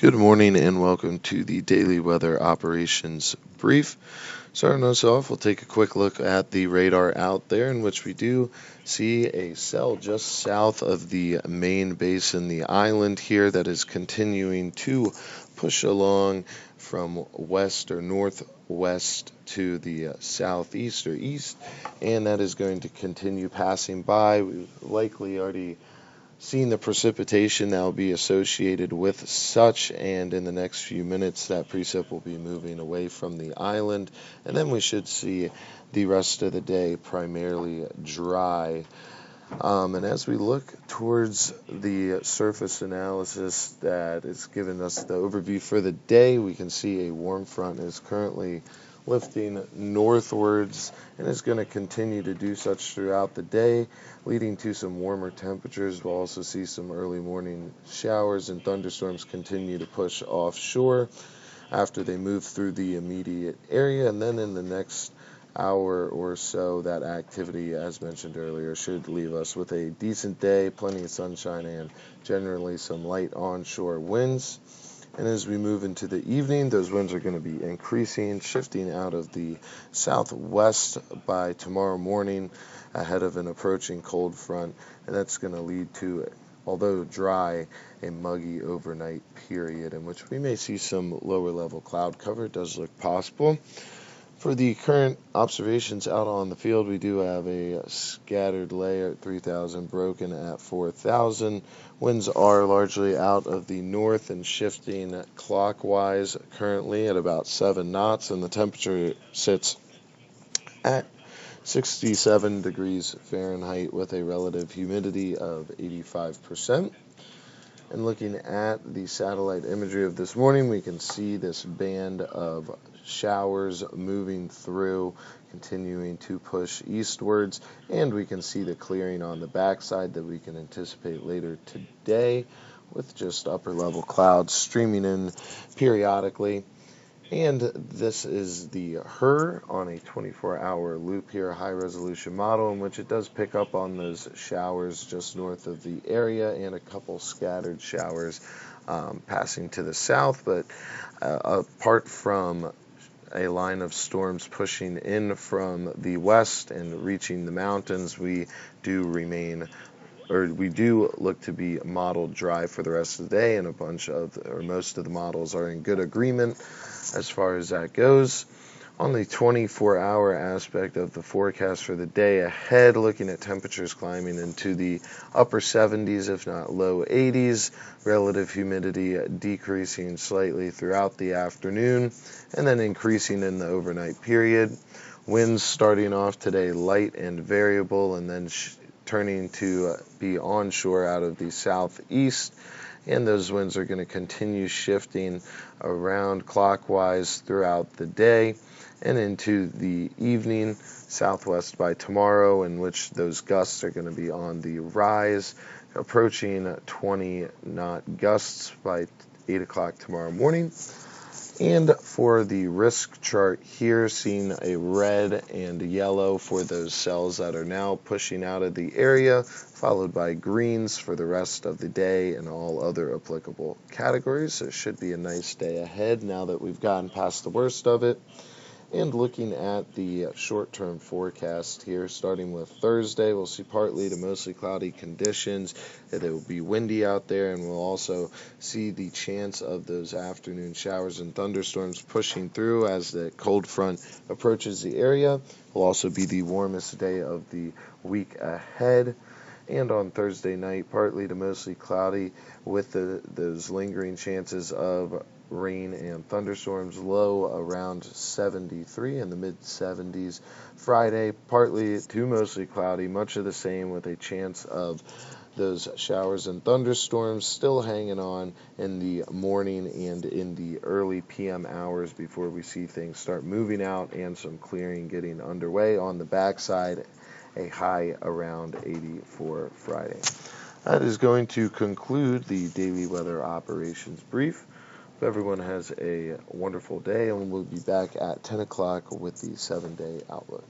Good morning and welcome to the Daily Weather Operations Brief. Starting us off, we'll take a quick look at the radar out there, in which we do see a cell just south of the main basin, the island here, that is continuing to push along from west or northwest to the southeast or east, and that is going to continue passing by. We've likely already seeing the precipitation that will be associated with such, and in the next few minutes that precip will be moving away from the island, and then we should see the rest of the day primarily dry. And as we look towards the surface analysis that is giving us the overview for the day, we can see a warm front is currently lifting northwards and is going to continue to do such throughout the day, leading to some warmer temperatures. We'll also see some early morning showers and thunderstorms continue to push offshore after they move through the immediate area, and then in the next hour or so, that activity, as mentioned earlier, should leave us with a decent day, plenty of sunshine, and generally some light onshore winds. And as we move into the evening, those winds are going to be increasing, shifting out of the southwest by tomorrow morning ahead of an approaching cold front, and that's going to lead to, although dry, a muggy overnight period in which we may see some lower level cloud cover. It does look possible. For the current observations out on the field, we do have a scattered layer at 3,000, broken at 4,000. Winds are largely out of the north and shifting clockwise currently at about 7 knots, and the temperature sits at 67 degrees Fahrenheit with a relative humidity of 85%. And looking at the satellite imagery of this morning, we can see this band of showers moving through, continuing to push eastwards, and we can see the clearing on the backside that we can anticipate later today, with just upper level clouds streaming in periodically. And this is the HER on a 24-hour loop here, a high-resolution model in which it does pick up on those showers just north of the area and a couple scattered showers passing to the south. But apart from a line of storms pushing in from the west and reaching the mountains, we do look to be modeled dry for the rest of the day, and most of the models are in good agreement as far as that goes. On the 24-hour aspect of the forecast for the day ahead, looking at temperatures climbing into the upper 70s, if not low 80s, relative humidity decreasing slightly throughout the afternoon, and then increasing in the overnight period. Winds starting off today light and variable, and then turning to be onshore out of the southeast, and those winds are going to continue shifting around clockwise throughout the day and into the evening, southwest by tomorrow, in which those gusts are going to be on the rise, approaching 20-knot gusts by 8 o'clock tomorrow morning. And for the risk chart here, seeing a red and yellow for those cells that are now pushing out of the area, followed by greens for the rest of the day and all other applicable categories. So it should be a nice day ahead now that we've gotten past the worst of it. And looking at the short-term forecast here, starting with Thursday, we'll see partly to mostly cloudy conditions. It will be windy out there, and we'll also see the chance of those afternoon showers and thunderstorms pushing through as the cold front approaches the area. It will also be the warmest day of the week ahead. And on Thursday night, partly to mostly cloudy with those lingering chances of rain and thunderstorms, low around 73 in the mid-70s. Friday, partly to mostly cloudy, much of the same, with a chance of those showers and thunderstorms still hanging on in the morning and in the early PM hours before we see things start moving out and some clearing getting underway on the backside, a high around 80 for Friday. That is going to conclude the daily weather operations brief. Everyone has a wonderful day, and we'll be back at 10 o'clock with the 7-day outlook.